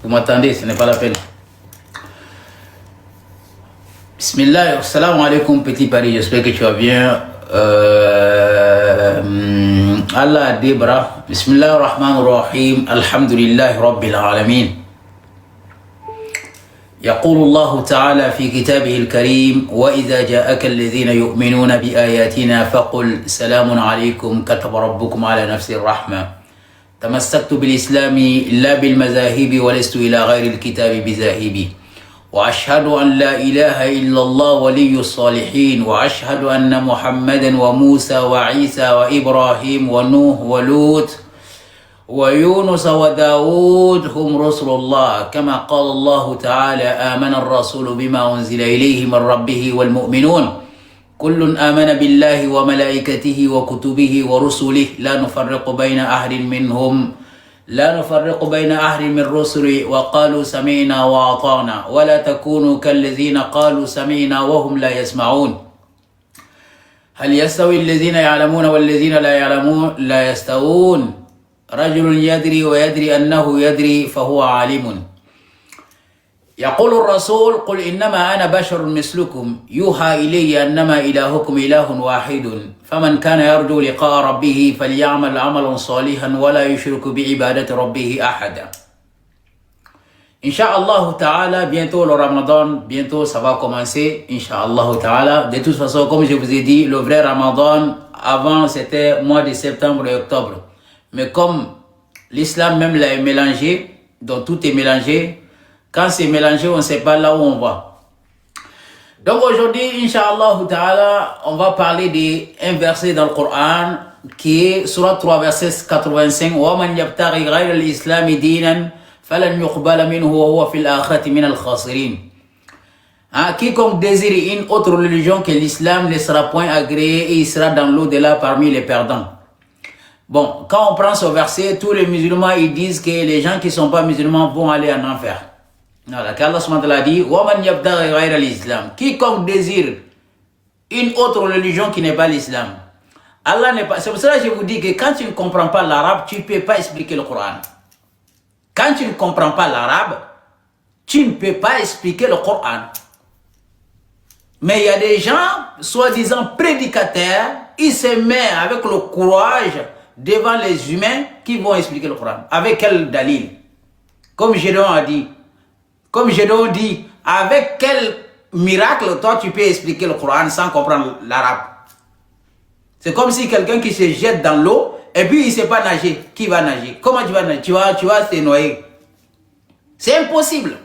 Vous m'attendez, ce n'est pas la peine. Bismillah, assalamu alaikum petit Paris, j'espère que tu vas bien. Allah Debra, Bismillah ar-Rahman ar-Rahim, Alhamdulillah Rabbil Alamin. يقول الله تعالى في كتابه الكريم وإذا جاءك الذين يؤمنون بآياتنا فقل سلام عليكم كتب ربكم على نفس الرحمة تمسكت بالإسلام لا بالمذاهب ولست إلى غير الكتاب بذاهبي وأشهد أن لا إله إلا الله ولي الصالحين وأشهد أن محمدا وموسى وعيسى وإبراهيم ونوح ولوط ويونس وداود هم رسل الله كما قال الله تعالى آمن الرسول بما أنزل إليه من ربه والمؤمنون كل آمن بالله وملائكته وكتبه ورسله لا نفرق بين أحد منهم من رسله وقالوا سمعنا وأطعنا ولا تكونوا كالذين قالوا سمعنا وهم لا يسمعون هل يستوي الذين يعلمون والذين لا يعلمون لا يستوون رجل يدري ويدري أنه يدري فهو عالم يقول الرسول قل إنما أنا بشر مثلكم يوحى إلي أنما إلهكم إله واحد فمن كان يرجو لقاء ربه فليعمل عملا صالحا ولا يشرك بعبادة ربه أحدا. Inch'Allah Ta'ala, bientôt le Ramadan, bientôt ça va commencer, Inch'Allah Ta'ala. De toute façon, comme je vous ai dit, le vrai Ramadan, avant c'était mois de septembre et octobre. Mais comme l'islam même l'a mélangé, donc tout est mélangé, quand c'est mélangé, on ne sait pas là où on va. Donc aujourd'hui, Inch'Allah Ta'ala, on va parler d'un verset dans le Coran qui est Surat 3, verset 85. وَمَنْ يَبْتَغِي غَيْرَ الْإِسْلَامِ دِينًا فَلَنْ يُقْبَلَ مِنْهُ وَهُوَ فِي الْآخِرَةِ مِنَ الْخَاسِرِينَ. Quiconque désire une autre religion que l'islam ne sera point agréé et il sera dans l'au-delà parmi les perdants. Bon, quand on prend ce verset, tous les musulmans ils disent que les gens qui ne sont pas musulmans vont aller en enfer. Voilà, qu'Allah subhanahu wa ta'ala dit وَمَنْ يَبْتَغِي غَيْرَ الْإِسْلَامِ. Quiconque désire une autre religion qui n'est pas l'islam. Allah n'est pas. C'est pour cela que je vous dis que quand tu ne comprends pas l'arabe, tu ne peux pas expliquer le Coran. Quand tu ne comprends pas l'arabe, tu ne peux pas expliquer le Coran. Mais il y a des gens, soi-disant prédicateurs, ils se mettent avec le courage devant les humains qui vont expliquer le Coran. Avec quel dalil? Comme Gédéon a dit. Comme Gédéon dit, avec quel miracle toi tu peux expliquer le Coran sans comprendre l'arabe? C'est comme si quelqu'un qui se jette dans l'eau et puis il ne sait pas nager. Qui va nager? Comment tu vas nager? Tu vas te noyer. C'est impossible.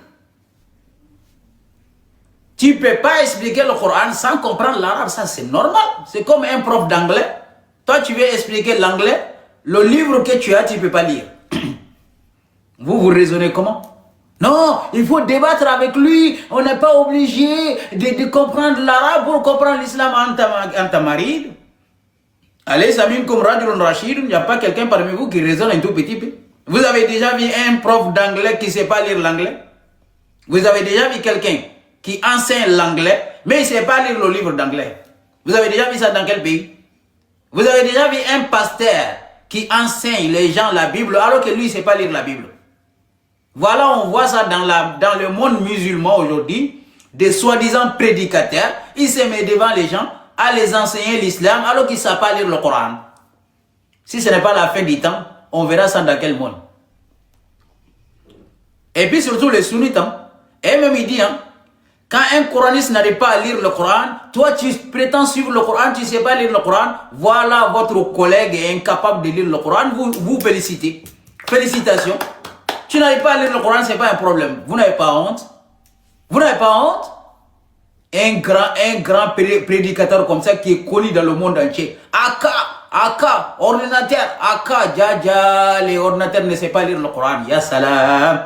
Tu ne peux pas expliquer le Coran sans comprendre l'arabe. Ça c'est normal. C'est comme un prof d'anglais. Toi tu veux expliquer l'anglais. Le livre que tu as, tu ne peux pas lire. Vous raisonnez comment? Non, il faut débattre avec lui. On n'est pas obligé de comprendre l'arabe pour comprendre l'islam en tamaride. Allez, Samin comme Rajulun Rashid, il n'y a pas quelqu'un parmi vous qui raisonne un tout petit peu. Vous avez déjà vu un prof d'anglais qui ne sait pas lire l'anglais? Vous avez déjà vu quelqu'un qui enseigne l'anglais, mais il ne sait pas lire le livre d'anglais? Vous avez déjà vu ça dans quel pays? Vous avez déjà vu un pasteur qui enseigne les gens la Bible alors que lui, il ne sait pas lire la Bible? Voilà, on voit ça dans le monde musulman aujourd'hui, des soi-disant prédicateurs, ils se mettent devant les gens à les enseigner l'islam alors qu'ils ne savent pas lire le Coran. Si ce n'est pas la fin du temps, on verra ça dans quel monde. Et puis surtout les sunnites, et même il dit, quand un coraniste n'arrive pas à lire le Coran, toi tu prétends suivre le Coran, tu ne sais pas lire le Coran, voilà votre collègue est incapable de lire le Coran, vous félicitez. Félicitations. Tu n'arrives pas à lire le Coran, ce n'est pas un problème. Vous n'avez pas honte? Vous n'avez pas honte? Un grand prédicateur comme ça qui est connu dans le monde entier. Aka, ordinateur, Jaja, les ordinateurs ne savent pas lire le Coran. Ya salam.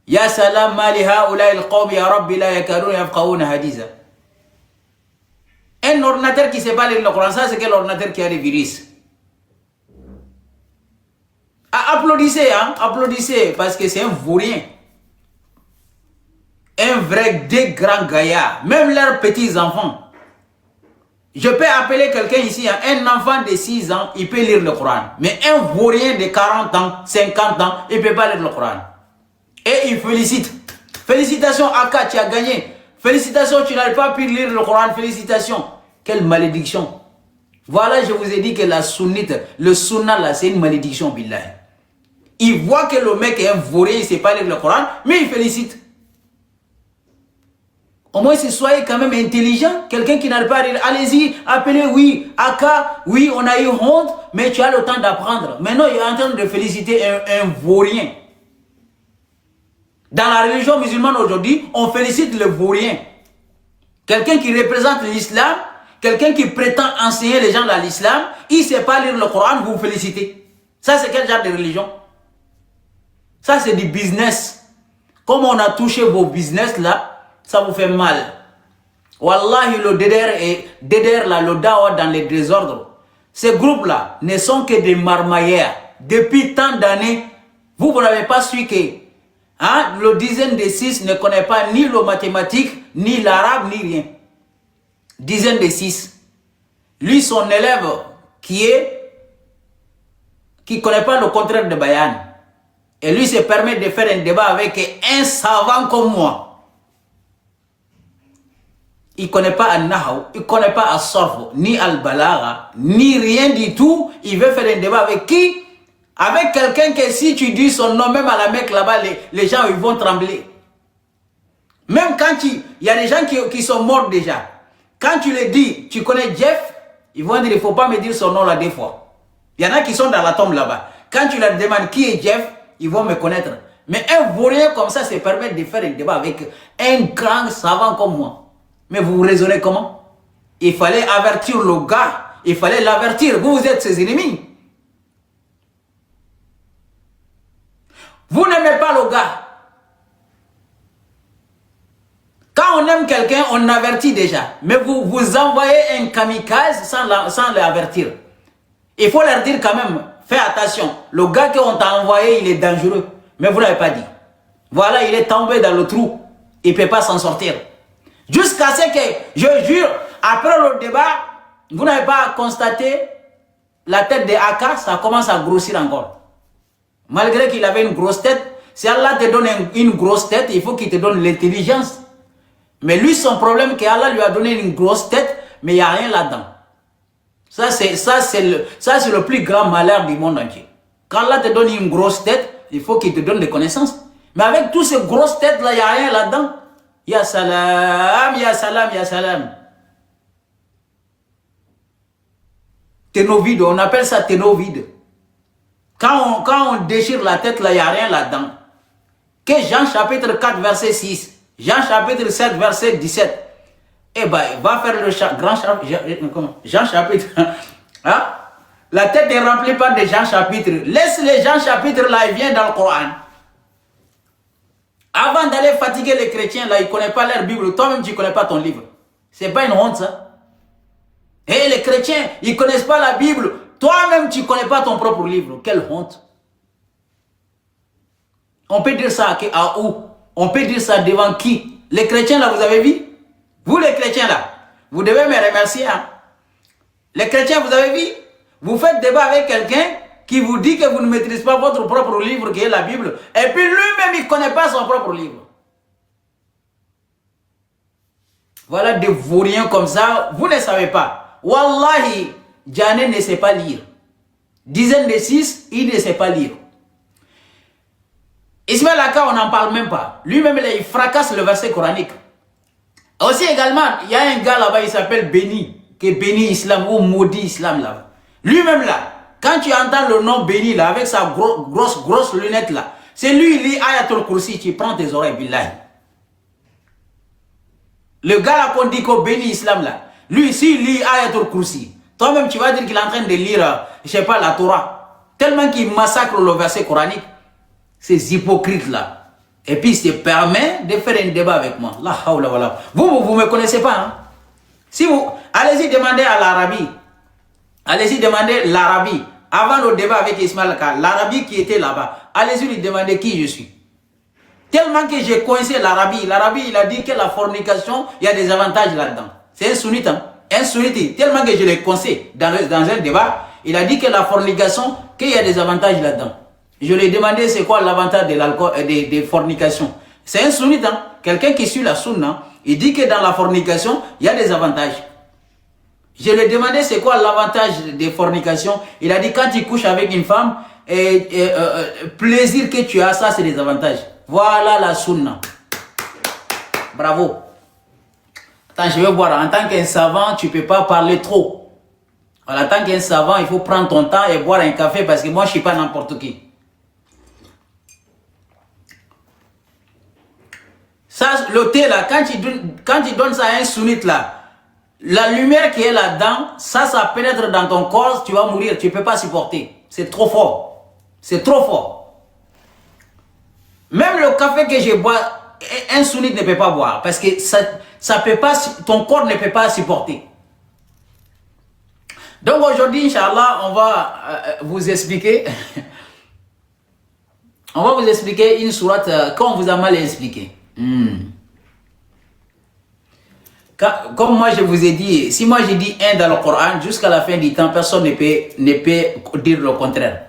Ya salam, mali haoula il qawmi ya rabbi la yakadun yafqahuna haditha. Un ordinateur qui ne sait pas lire le Coran, ça c'est quel ordinateur qui a des virus? Applaudissez, applaudissez, parce que c'est un vaurien. Un vrai des grands gaillards, même leurs petits-enfants. Je peux appeler quelqu'un ici, un enfant de 6 ans, il peut lire le Coran. Mais un vaurien de 40 ans, 50 ans, il ne peut pas lire le Coran. Et il félicite. Félicitations Aka, tu as gagné. Félicitations, tu n'arrives pas pu lire le Coran. Félicitations. Quelle malédiction. Voilà, je vous ai dit que la sunnite, le sunnah là, c'est une malédiction, billahi. Il voit que le mec est un vaurien, il ne sait pas lire le Coran, mais il félicite. Au moins, soyez quand même intelligent. Quelqu'un qui n'arrive pas à lire, allez-y, appelez, oui, Aka, oui, on a eu honte, mais tu as le temps d'apprendre. Maintenant, il est en train de féliciter un vaurien. Dans la religion musulmane aujourd'hui, on félicite le vaurien. Quelqu'un qui représente l'islam, quelqu'un qui prétend enseigner les gens dans l'islam, il ne sait pas lire le Coran, vous félicitez. Ça, c'est quel genre de religion? Ça, c'est du business. Comme on a touché vos business là, ça vous fait mal. Wallahi, le DDR là, le dawa dans les désordres. Ces groupes-là ne sont que des marmaillères. Depuis tant d'années, vous n'avez pas su que le dizaine de 6 ne connaît pas ni le mathématique, ni l'arabe, ni rien. Dizaine de 6. Lui, son élève qui connaît pas le contraire de Bayan. Et lui se permet de faire un débat avec un savant comme moi. Il ne connaît pas Al-Nahaw, il ne connaît pas Al-Sarf, ni Al-Balagha, ni rien du tout. Il veut faire un débat avec qui? Avec quelqu'un que si tu dis son nom, même à la Mecque là-bas, les gens ils vont trembler. Même quand il y a des gens qui sont morts déjà. Quand tu les dis, tu connais Jeff, ils vont dire, il ne faut pas me dire son nom là des fois. Il y en a qui sont dans la tombe là-bas. Quand tu leur demandes qui est Jeff, ils vont me connaître. Mais un vaurien comme ça se permet de faire un débat avec un grand savant comme moi. Mais vous raisonnez comment? Il fallait avertir le gars. Il fallait l'avertir. Vous êtes ses ennemis. Vous n'aimez pas le gars. Quand on aime quelqu'un, on avertit déjà. Mais vous envoyez un kamikaze sans l'avertir. Il faut leur dire quand même, fais attention. Le gars qu'on t'a envoyé, il est dangereux. Mais vous ne l'avez pas dit. Voilà, il est tombé dans le trou. Il ne peut pas s'en sortir. Jusqu'à ce que, je jure, après le débat, vous n'avez pas constaté la tête de Aka, ça commence à grossir encore. Malgré qu'il avait une grosse tête, si Allah te donne une grosse tête, il faut qu'il te donne l'intelligence. Mais lui, son problème, c'est qu'Allah lui a donné une grosse tête, mais il n'y a rien là-dedans. Ça, c'est le plus grand malheur du monde entier. Quand Allah te donne une grosse tête, il faut qu'il te donne des connaissances. Mais avec toutes ces grosses têtes-là, il n'y a rien là-dedans. Ya salam, ya salam, ya salam. Ténovide, on appelle ça ténovide. Quand on déchire la tête, là, il n'y a rien là-dedans. Que Jean chapitre 4, verset 6, Jean chapitre 7, verset 17. Eh bien, va faire le grand chapitre. Jean chapitre. Hein? La tête n'est remplie pas de Jean chapitre. Laisse les Jean chapitre là, il vient dans le Coran. Avant d'aller fatiguer les chrétiens, là, ils ne connaissent pas leur Bible. Toi-même, tu ne connais pas ton livre. Ce n'est pas une honte, ça. Et les chrétiens, ils ne connaissent pas la Bible. Toi-même, tu ne connais pas ton propre livre. Quelle honte. On peut dire ça à où? On peut dire ça devant qui? Les chrétiens, là, vous avez vu? Vous, les chrétiens, là, vous devez me remercier. Hein? Les chrétiens, vous avez vu? Vous faites débat avec quelqu'un qui vous dit que vous ne maîtrisez pas votre propre livre qui est la Bible, et puis lui-même il ne connaît pas son propre livre. Voilà des vauriens comme ça, vous ne savez pas. Wallahi, Djané ne sait pas lire. Dizaine de 6, il ne sait pas lire. Ismaël Aka, on n'en parle même pas. Lui-même, il fracasse le verset coranique. Aussi également, il y a un gars là-bas, il s'appelle Béni, qui est Béni Islam ou Maudit Islam là. Lui-même là, quand tu entends le nom Béni là, avec sa grosse lunette là, c'est lui, il lit Ayatul Kursi, tu prends tes oreilles, billahi. Le gars là qu'on dit qu'on Béni Islam là, lui ici, il lit Ayatul Kursi. Toi-même, tu vas dire qu'il est en train de lire, je ne sais pas, la Torah. Tellement qu'il massacre le verset coranique. Ces hypocrites là. Et puis, il se permet de faire un débat avec moi. La hawla wala. Vous ne me connaissez pas. Hein? Si vous, allez-y demander à l'Arabie. Allez-y demander l'Arabie. Avant le débat avec Ismaël Aka, l'Arabie qui était là-bas, allez-y lui demander qui je suis. Tellement que j'ai coincé l'Arabie. L'Arabie, il a dit que la fornication, il y a des avantages là-dedans. C'est un sunnite. Hein? Un sunnite. Tellement que je l'ai coincé dans un débat, il a dit que la fornication, qu'il y a des avantages là-dedans. Je lui ai demandé c'est quoi l'avantage de l'alcool et des fornications. C'est un sunnite, hein? Quelqu'un qui suit la sunna, il dit que dans la fornication, il y a des avantages. Je lui ai demandé c'est quoi l'avantage des fornications. Il a dit quand tu couches avec une femme, plaisir que tu as, ça c'est des avantages. Voilà la sunna. Bravo. Attends, je vais voir. En tant qu'un savant, tu ne peux pas parler trop. En tant qu'un savant, il faut prendre ton temps et boire un café parce que moi je ne suis pas n'importe qui. Ça, le thé là, quand tu donnes ça à un sunnite là, la lumière qui est là-dedans, ça pénètre dans ton corps, tu vas mourir, tu ne peux pas supporter. C'est trop fort. C'est trop fort. Même le café que je bois, un sunnite ne peut pas boire parce que ça peut pas, ton corps ne peut pas supporter. Donc aujourd'hui, Inch'Allah, on va vous expliquer. On va vous expliquer une sourate qu'on vous a mal expliqué. Comme moi je vous ai dit, si moi j'ai dit un dans le Coran, jusqu'à la fin du temps, personne ne peut dire le contraire.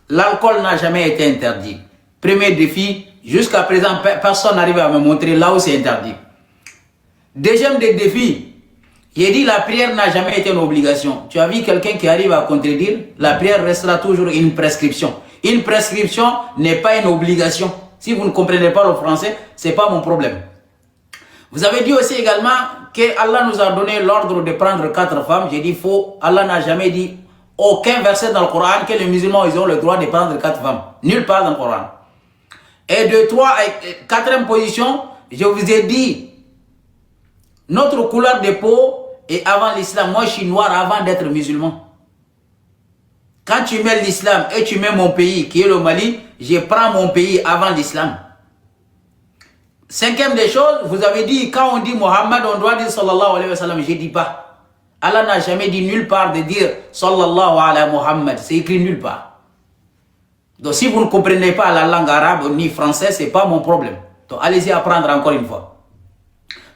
L'alcool n'a jamais été interdit. Premier défi, jusqu'à présent, personne n'arrive à me montrer là où c'est interdit. Deuxième défi, j'ai dit la prière n'a jamais été une obligation. Tu as vu quelqu'un qui arrive à contredire, la prière restera toujours une prescription. Une prescription n'est pas une obligation. Si vous ne comprenez pas le français, ce n'est pas mon problème. Vous avez dit aussi également que Allah nous a donné l'ordre de prendre 4 femmes. J'ai dit faux. Allah n'a jamais dit aucun verset dans le Coran que les musulmans ils ont le droit de prendre 4 femmes. Nulle part dans le Coran. Et de 3 à 4e position, je vous ai dit notre couleur de peau est avant l'islam. Moi je suis noir avant d'être musulman. Quand tu mets l'islam et tu mets mon pays qui est le Mali, je prends mon pays avant l'islam. 5e des choses, vous avez dit, quand on dit Mohammed, on doit dire sallallahu alayhi wa sallam. Je ne dis pas. Allah n'a jamais dit nulle part de dire sallallahu alayhi wa Muhammad. C'est écrit nulle part. Donc si vous ne comprenez pas la langue arabe ni français, ce n'est pas mon problème. Donc allez-y apprendre encore une fois.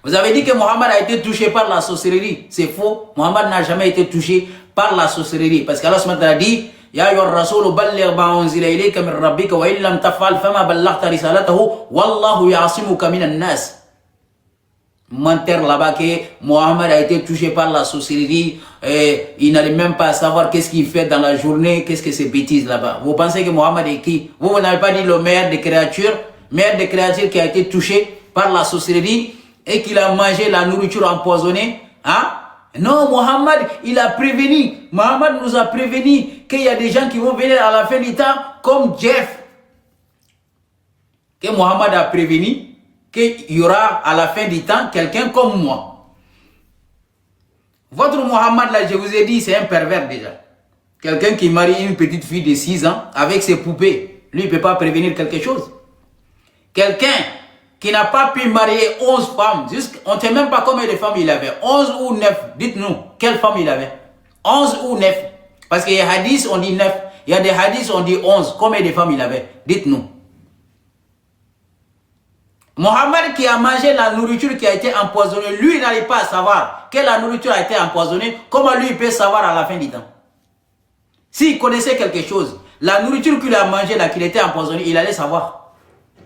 Vous avez dit que Mohammed a été touché par la sorcellerie. C'est faux. Mohammed n'a jamais été touché par la sorcellerie. Parce qu'Allah a dit Ya ayyuhar rasul balligh ma unzila ilayka min rabbika wa illam taf'al fama ballaghta risalatahu wallahu ya'simuka minan nas. Menteur là-bas que Mohammed a été touché par la sorcellerie et il n'allait même pas savoir qu'est-ce qu'il fait dans la journée, qu'est-ce que c'est bêtises là-bas. Vous pensez que Mohammed est qui? Vous n'avez pas dit le meilleur des créatures qui a été touché par la sorcellerie et qu'il a mangé la nourriture empoisonnée, hein? Non, Mohammed, il a prévenu. Mohammed nous a prévenu qu'il y a des gens qui vont venir à la fin du temps comme Jeff. Que Mohammed a prévenu qu'il y aura à la fin du temps quelqu'un comme moi. Votre Mohammed là, je vous ai dit, c'est un pervers déjà. Quelqu'un qui marie une petite fille de 6 ans avec ses poupées. Lui, il ne peut pas prévenir quelque chose. Quelqu'un qui n'a pas pu marier 11 femmes. On ne sait même pas combien de femmes il avait. 11 ou 9. Dites-nous, quelles femmes il avait? 11 ou 9. Parce qu'il y a des hadiths, on dit 9. Il y a des hadiths, on dit 11. Combien de femmes il avait? Dites-nous. Mohammed qui a mangé la nourriture qui a été empoisonnée, lui il n'allait pas savoir que la nourriture a été empoisonnée. Comment lui il peut savoir à la fin du temps? S'il connaissait quelque chose, la nourriture qu'il a mangée là, qu'il était empoisonnée, il allait savoir.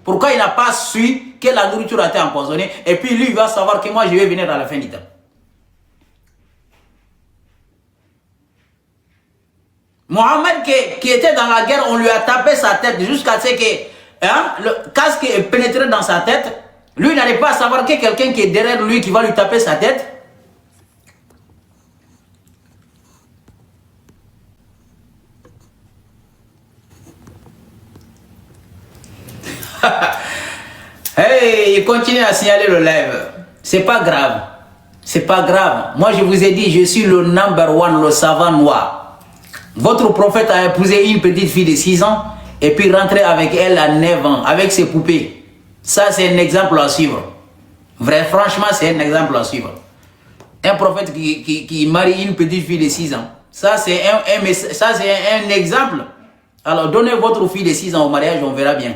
Pourquoi il n'a pas su que la nourriture a été empoisonnée et puis lui il va savoir que moi je vais venir à la fin du temps? Mohammed qui était dans la guerre, on lui a tapé sa tête jusqu'à ce que le casque est pénétré dans sa tête. Lui il n'allait pas savoir que quelqu'un qui est derrière lui qui va lui taper sa tête. Hey, il continue à signaler le live. C'est pas grave. C'est pas grave. Moi, je vous ai dit, je suis le number one, le savant noir. Votre prophète a épousé une petite fille de 6 ans et puis rentré avec elle à 9 ans, avec ses poupées. Ça, c'est un exemple à suivre. Vrai, franchement, c'est un exemple à suivre. Un prophète qui marie une petite fille de 6 ans. Ça, c'est un exemple. Alors, donnez votre fille de 6 ans au mariage, on verra bien.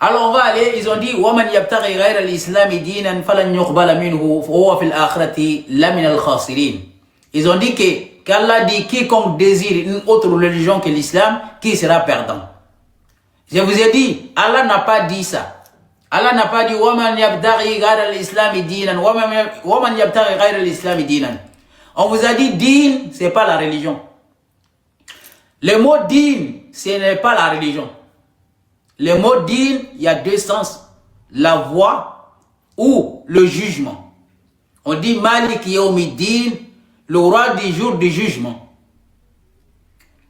Alors on va aller, ils ont dit وَمَنْ يَبْتَغِي غَيْرَ الْإِسْلَامِ دِينًا فَلَنْ يُقْبَلَ مِنْهُ فَهُوَ فِي الْآخِرَةِ لَمِنَ الْخَاسِرِينَ. Ils ont dit qu'Allah dit quiconque désire une autre religion que l'islam, qui sera perdant. Je vous ai dit, Allah n'a pas dit ça. Allah n'a pas dit وَمَنْ يَبْتَغِي غَيْرَ الْإِسْلَامِ دِينًا وَمَنْ يَبْتَغِي غَيْرَ الْإِسْلَامِ دِينًا. On vous a dit din, c'est pas la religion. Le mot din, ce n'est pas la religion. Le mot din, il y a deux sens. La voie ou le jugement. On dit Malik Yawmiddin, le roi du jour du jugement.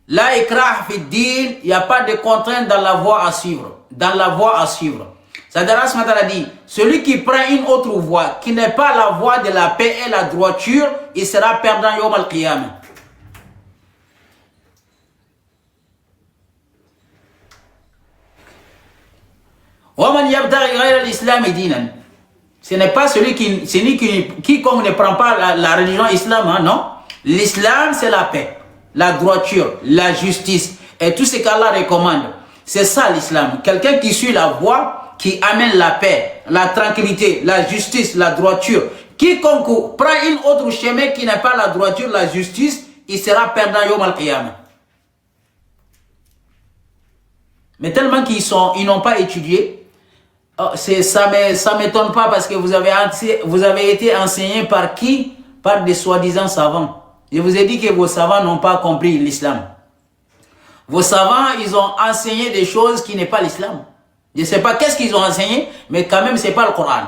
La ikrah fi din, il n'y a pas de contrainte dans la voie à suivre. Dans la voie à suivre. C'est-à-dire, a dit, celui qui prend une autre voie, qui n'est pas la voie de la paix et la droiture, il sera perdant Yawm al-Qiyamah. Ce n'est pas celui quiconque ne prend pas la religion islam, hein, non. L'islam, c'est la paix, la droiture, la justice et tout ce qu'Allah recommande. C'est ça l'islam. Quelqu'un qui suit la voie, qui amène la paix, la tranquillité, la justice, la droiture. Quiconque prend une autre chemin qui n'est pas la droiture, la justice, il sera perdant Yawm al-Qiyamah. Mais tellement qu'ils n'ont pas étudié, ça ne m'étonne pas parce que vous avez été enseigné par qui? Par des soi-disant savants. Je vous ai dit que vos savants n'ont pas compris l'islam. Vos savants, ils ont enseigné des choses qui n'est pas l'islam. Je ne sais pas qu'est-ce qu'ils ont enseigné, mais quand même, ce n'est pas le Coran.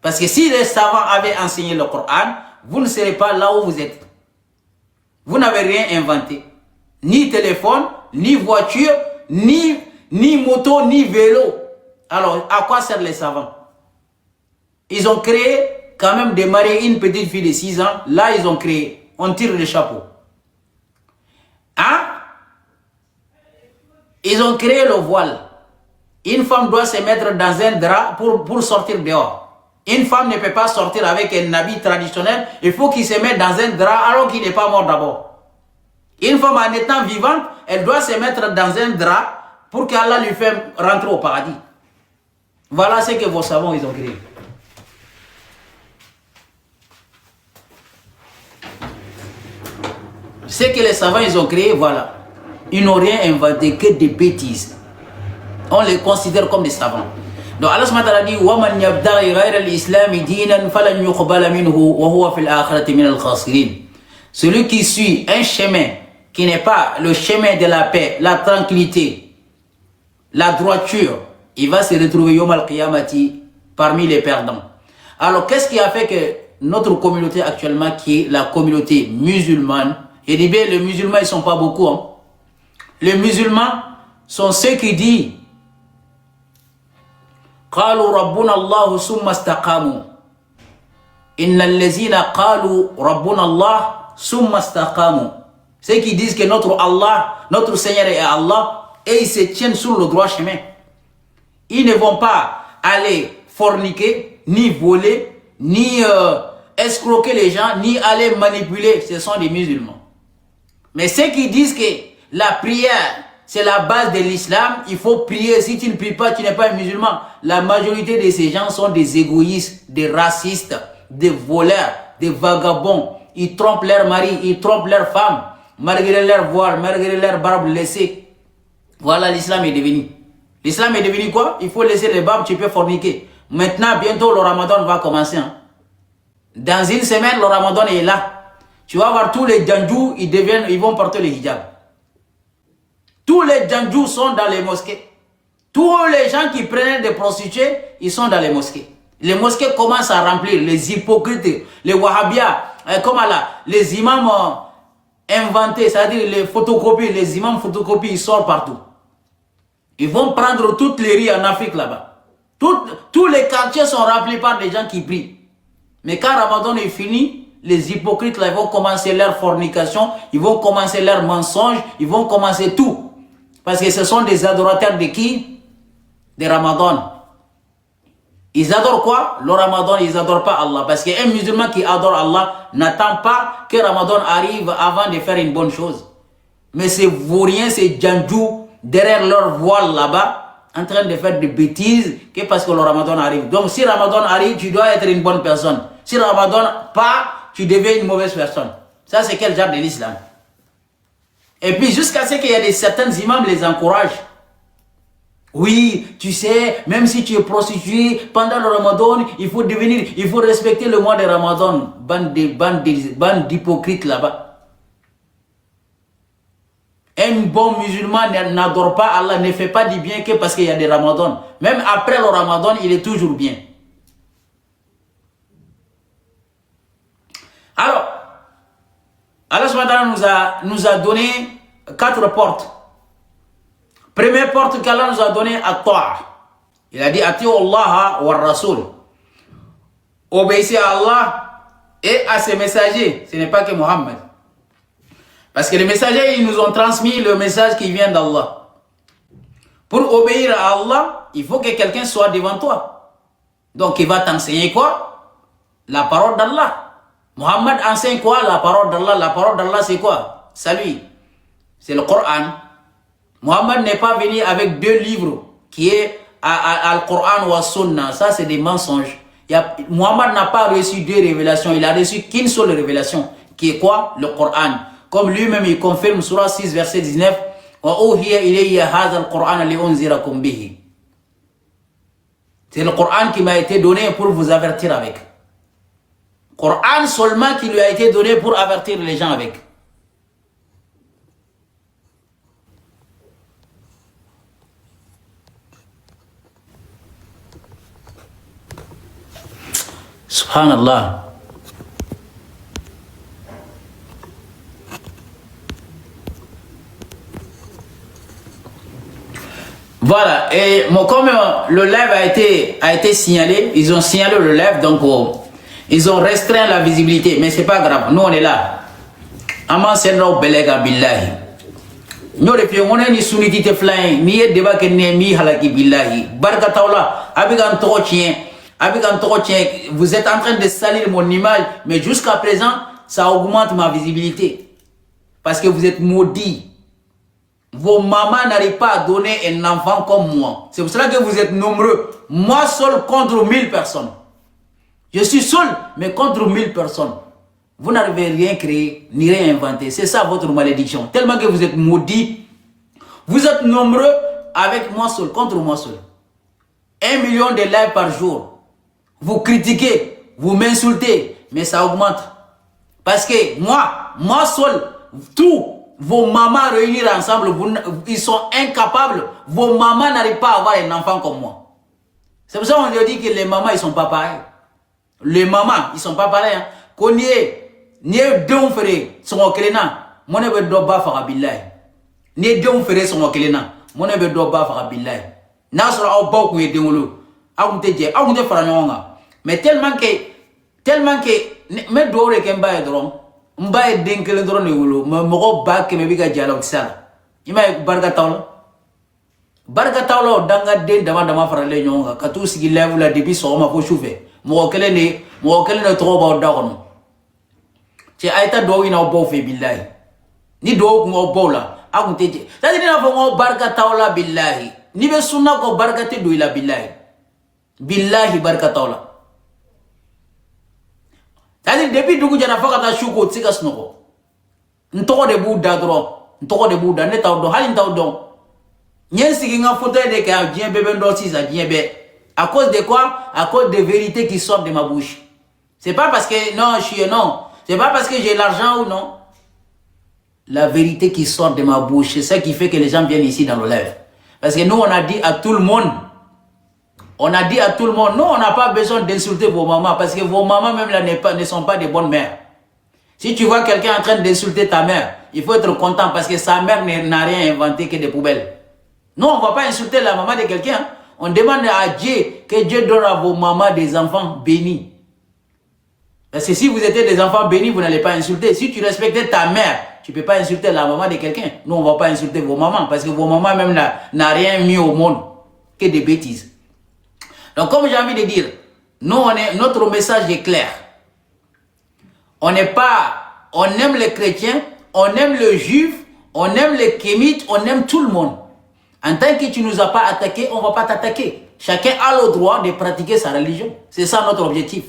Parce que si les savants avaient enseigné le Coran, vous ne serez pas là où vous êtes. Vous n'avez rien inventé. Ni téléphone, ni voiture, ni moto, ni vélo. Alors, à quoi servent les savants? Ils ont créé, quand même, de marier une petite fille de 6 ans. Là, ils ont créé. On tire le chapeau. Hein? Ils ont créé le voile. Une femme doit se mettre dans un drap pour sortir dehors. Une femme ne peut pas sortir avec un habit traditionnel. Il faut qu'il se mette dans un drap alors qu'il n'est pas mort d'abord. Une femme en étant vivante, elle doit se mettre dans un drap pour qu'Allah lui fasse rentrer au paradis. Voilà ce que vos savants ils ont créé. Ce que les savants ils ont créé, voilà. Ils n'ont rien inventé, que des bêtises. On les considère comme des savants. Donc Allah subhanahu wa ta'ala dit وَمَنْ يَبْتَغِي غَيْرَ الْإِسْلَامِ دِينًا فَلَنْ يُقْبَلَ مِنْهُ وَهُوَ فِي الْآخِرَةِ مِنَ الْخَاسِرِينَ. Celui qui suit un chemin qui n'est pas le chemin de la paix, la tranquillité, la droiture, il va se retrouver Yawm al-Qiyamati parmi les perdants. Alors qu'est-ce qui a fait que notre communauté actuellement, qui est la communauté musulmane, et dit bien les musulmans ils ne sont pas beaucoup, hein. Les musulmans sont ceux qui disent قالوا ربنا الله ثم استقاموا إن الذين قالوا ربنا الله ثم استقاموا. Ceux qui disent que notre Allah, notre Seigneur est Allah, et ils se tiennent sur le droit chemin. Ils ne vont pas aller forniquer, ni voler, ni escroquer les gens, ni aller manipuler. Ce sont des musulmans. Mais ceux qui disent que la prière, c'est la base de l'islam, il faut prier. Si tu ne pries pas, tu n'es pas un musulman. La majorité de ces gens sont des égoïstes, des racistes, des voleurs, des vagabonds. Ils trompent leurs maris, ils trompent leurs femmes, malgré leur voile, malgré leur barbe laissée. Voilà, l'islam est devenu. L'islam est devenu quoi? Il faut laisser les barbes, tu peux forniquer. Maintenant, bientôt, le ramadan va commencer. Hein. Dans une semaine, le ramadan est là. Tu vas voir tous les djandjous, ils vont porter le hijab. Tous les djandjous sont dans les mosquées. Tous les gens qui prenaient des prostituées, ils sont dans les mosquées. Les mosquées commencent à remplir, les hypocrites, les wahhabias, les imams inventés, c'est-à-dire les photocopies, les imams photocopies, ils sortent partout. Ils vont prendre toutes les rues en Afrique là-bas. Tous les quartiers sont remplis par des gens qui prient. Mais quand Ramadan est fini, les hypocrites là, ils vont commencer leur fornication, ils vont commencer leurs mensonges, ils vont commencer tout. Parce que ce sont des adorateurs de qui? De Ramadan. Ils adorent quoi? Le Ramadan, ils n'adorent pas Allah. Parce qu'un musulman qui adore Allah n'attend pas que Ramadan arrive avant de faire une bonne chose. Mais c'est vaurien, c'est djandjou, derrière leur voile là-bas, en train de faire des bêtises, que parce que le Ramadan arrive. Donc si Ramadan arrive, tu dois être une bonne personne. Si Ramadan part, tu deviens une mauvaise personne. Ça, c'est quel genre de l'islam? Et puis, jusqu'à ce qu'il y ait certains imams les encouragent. Oui, tu sais, même si tu es prostituée, pendant le Ramadan, il faut respecter le mois de Ramadan. Bande d'hypocrites là-bas. Un bon musulman n'adore pas Allah, ne fait pas du bien que parce qu'il y a des Ramadans. Même après le Ramadan, il est toujours bien. Alors, Allah subhanahu wa ta'ala nous a donné 4 portes. Première porte qu'Allah nous a donnée, at-ta'a. Il a dit ati'u Allah wa Rasul. Obéissez à Allah et à ses messagers. Ce n'est pas que Mohammed. Parce que les messagers, ils nous ont transmis le message qui vient d'Allah. Pour obéir à Allah, il faut que quelqu'un soit devant toi. Donc, il va t'enseigner quoi? La parole d'Allah. Mohammed enseigne quoi? La parole d'Allah. La parole d'Allah, c'est quoi? Salut. C'est le Coran. Mohammed n'est pas venu avec 2 livres, qui est Al-Coran ou Al-Sunnah. Ça, c'est des mensonges. Mohammed n'a pas reçu 2 révélations. Il a reçu qu'une seule révélation, qui est quoi? Le Coran. Comme lui-même, il confirme, Surah 6, verset 19, c'est le Coran qui m'a été donné pour vous avertir avec. Coran seulement qui lui a été donné pour avertir les gens avec. Subhanallah. Voilà, et comme le live a été signalé, ils ont signalé le live, donc ils ont restreint la visibilité, mais c'est pas grave, nous on est là. Aman senro belega billahi. Nous depuis on est ni sunniti te flying, ni débat que ni halaki billahi. Barka taola, abigan tokotien, vous êtes en train de salir mon image, mais jusqu'à présent, ça augmente ma visibilité. Parce que vous êtes maudits. Vos mamans n'arrivent pas à donner un enfant comme moi. C'est pour cela que vous êtes nombreux. Moi seul contre 1000 personnes. Je suis seul, mais contre 1000 personnes. Vous n'arrivez rien créer, ni rien inventer. C'est ça votre malédiction. Tellement que vous êtes maudits. Vous êtes nombreux avec moi seul, contre moi seul. 1 million de likes par jour. Vous critiquez, vous m'insultez, mais ça augmente. Parce que moi seul, tout. Vos mamans réunir ensemble, ils sont incapables. Vos mamans n'arrivent pas à avoir un enfant comme moi. C'est pour ça qu'on dit que les mamans, ils sont pas pareils. Les mamans, ils sont pas pareils. Hein. Qu'on y est, ni deux frères, sont au Kéléna. Mon ebe doba farabillahi. Ni deux frères sont au Kéléna. Mon ebe doba farabillahi. Nasra au bok ou yedengolo. Aounte faranyonga. Mais tellement que, me doore kemba edron. Mbaye denkele ndoro ne wolo mogo ba ke me biga jala otisala ima barga tawlo danga den dama farale nyonga katu sigi level la depuis so ma fo choufe mo kele ne tro ba dakono ci ayta do ina bo fe billahi ni do ko bo la akunte je tadi na fo ngo barga tawla billahi ni be sunna ko barga te do ila billahi barga tawla. C'est-à-dire, depuis que tu as fait un chouko, tu as fait un chouko de Bouddha, un de Bouddha, tu as fait un chouko. Tu as fait un fauteuil de bébé. À cause de quoi? À cause des vérités qui sortent de ma bouche. C'est pas parce que, non, c'est pas parce que j'ai l'argent ou non. La vérité qui sort de ma bouche, c'est ça qui fait que les gens viennent ici dans le live. Parce que nous, on a dit à tout le monde, nous, on n'a pas besoin d'insulter vos mamans parce que vos mamans même là ne sont pas des bonnes mères. Si tu vois quelqu'un en train d'insulter ta mère, il faut être content parce que sa mère n'a rien inventé que des poubelles. Non, on ne va pas insulter la maman de quelqu'un. On demande à Dieu que Dieu donne à vos mamans des enfants bénis. Parce que si vous étiez des enfants bénis, vous n'allez pas insulter. Si tu respectais ta mère, tu ne peux pas insulter la maman de quelqu'un. Nous, on ne va pas insulter vos mamans parce que vos mamans même n'a rien mis au monde que des bêtises. Donc, comme j'ai envie de dire, nous, notre message est clair. On aime les chrétiens, on aime les juifs, on aime les kémites, on aime tout le monde. En tant que tu ne nous as pas attaqué, on ne va pas t'attaquer. Chacun a le droit de pratiquer sa religion. C'est ça notre objectif.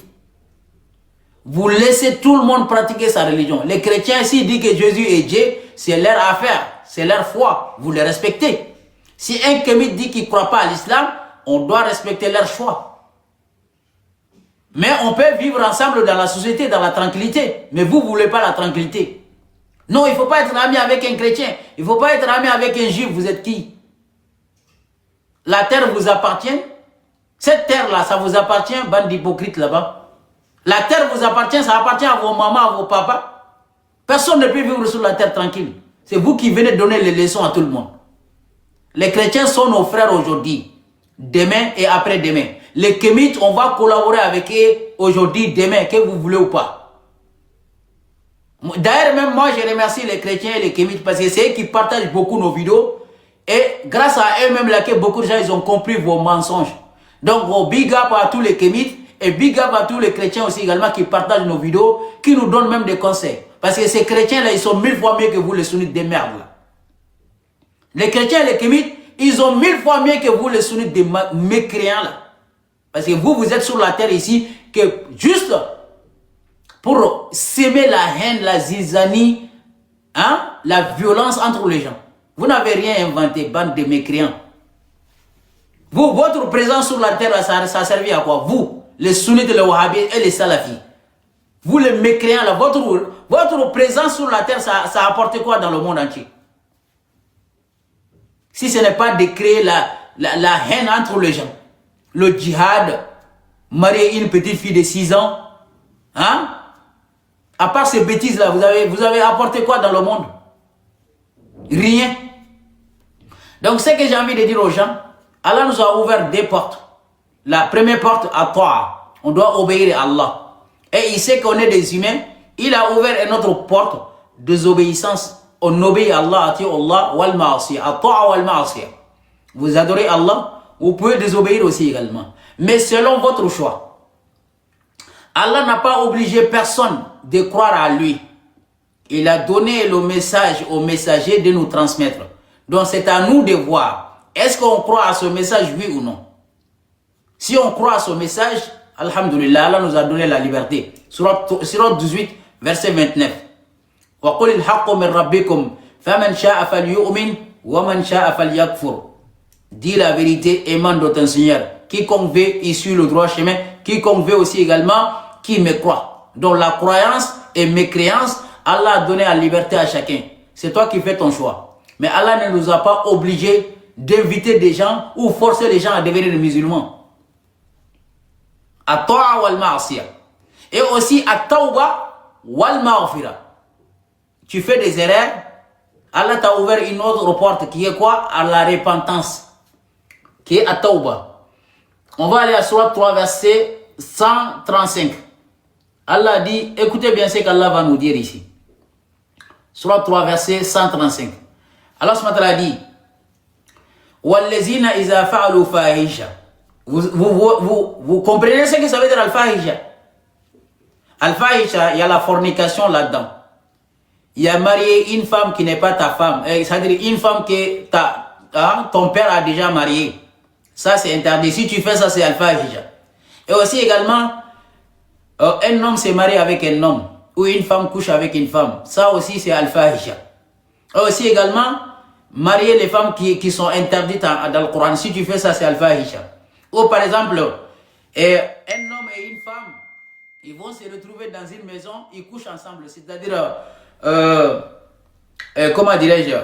Vous laissez tout le monde pratiquer sa religion. Les chrétiens, s'ils disent que Jésus est Dieu, c'est leur affaire, c'est leur foi. Vous les respectez. Si un kémite dit qu'il ne croit pas à l'islam, on doit respecter leur choix. Mais on peut vivre ensemble dans la société, dans la tranquillité. Mais vous ne voulez pas la tranquillité. Non, il ne faut pas être ami avec un chrétien. Il ne faut pas être ami avec un juif. Vous êtes qui? La terre vous appartient. Cette terre-là, ça vous appartient, bande d'hypocrites là-bas. La terre vous appartient, ça appartient à vos mamans, à vos papas. Personne ne peut vivre sur la terre tranquille. C'est vous qui venez donner les leçons à tout le monde. Les chrétiens sont nos frères aujourd'hui, demain et après-demain. Les kémites, on va collaborer avec eux aujourd'hui, demain, que vous voulez ou pas. D'ailleurs, même moi, je remercie les chrétiens et les kémites parce que c'est eux qui partagent beaucoup nos vidéos. Et grâce à eux-mêmes, là, que beaucoup de gens ils ont compris vos mensonges. Donc, big up à tous les kémites et big up à tous les chrétiens aussi également qui partagent nos vidéos, qui nous donnent même des conseils. Parce que ces chrétiens-là, ils sont 1000 fois mieux que vous, les sunnites des merdes. Là. Les chrétiens et les kémites, ils ont 1000 fois mieux que vous, les sunnites des mécréants. Là. Parce que vous, vous êtes sur la terre ici, que juste pour s'aimer la haine, la zizanie, hein, la violence entre les gens. Vous n'avez rien inventé, bande de mécréants. Vous, votre présence sur la terre, ça a servi à quoi? Vous, les sunnites, les wahhabis et les salafis. Vous, les mécréants, là, votre présence sur la terre, ça a apporté quoi dans le monde entier? Si ce n'est pas de créer la haine entre les gens. Le djihad, marier une petite fille de 6 ans, hein? À part ces bêtises-là, vous avez apporté quoi dans le monde? Rien. Donc, ce que j'ai envie de dire aux gens, Allah nous a ouvert 2 portes. La première porte, à Ta'a. On doit obéir à Allah. Et il sait qu'on est des humains. Il a ouvert une autre porte, désobéissance. On obéit à Allah, ati Allah, wal ma'asiyah. À Ta'a wal ma'asiyah. Vous adorez Allah, vous pouvez désobéir aussi également. Mais selon votre choix. Allah n'a pas obligé personne de croire à lui. Il a donné le message aux messagers de nous transmettre. Donc c'est à nous de voir. Est-ce qu'on croit à ce message, oui ou non? Si on croit à ce message, alhamdulillah, Allah nous a donné la liberté. Surat 18, verset 29. وَقُلِ الْحَقُّ مِنْ رَبِّكُمْ فَمَنْ شَاءَ فَلْيُؤْمِنْ وَمَنْ شَاءَ فَلْيَكْفُرْ. Dis la vérité, aimant de ton Seigneur. Quiconque veut, il suit le droit chemin. Quiconque veut aussi également, qui me croit. Donc la croyance et mécréance, Allah a donné la liberté à chacun. C'est toi qui fais ton choix. Mais Allah ne nous a pas obligés d'inviter des gens ou forcer les gens à devenir des musulmans. At-ta'a wal ma'asiyah. Et aussi at-tawba wal maghfira. Tu fais des erreurs, Allah t'a ouvert une autre porte qui est quoi? À la repentance. Qui est at-tawba. On va aller à Surat 3 verset 135. Allah dit, écoutez bien ce qu'Allah va nous dire ici. Surat 3 verset 135. Allah s.w.t. dit, وَالَّذِينَ إِذَا فَعَلُوا فَاحِشَةً. Vous comprenez ce que ça veut dire al-fahisha? Al-fahisha, il y a la fornication là-dedans. Il y a marié une femme qui n'est pas ta femme. C'est-à-dire une femme que ton père a déjà mariée. Ça c'est interdit. Si tu fais ça, c'est al-fahisha. Et aussi également, un homme s'est marié avec un homme. Ou une femme couche avec une femme. Ça aussi c'est al-fahisha. Et aussi également, marier les femmes qui sont interdites dans le Coran. Si tu fais ça, c'est al-fahisha. Ou par exemple, un homme et une femme, ils vont se retrouver dans une maison, ils couchent ensemble. C'est-à-dire, comment dirais-je?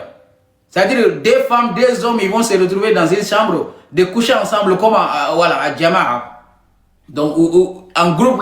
C'est-à-dire, 2 femmes, 2 hommes, ils vont se retrouver dans une chambre, de coucher ensemble comme voilà, à Jama'a. Donc, en groupe.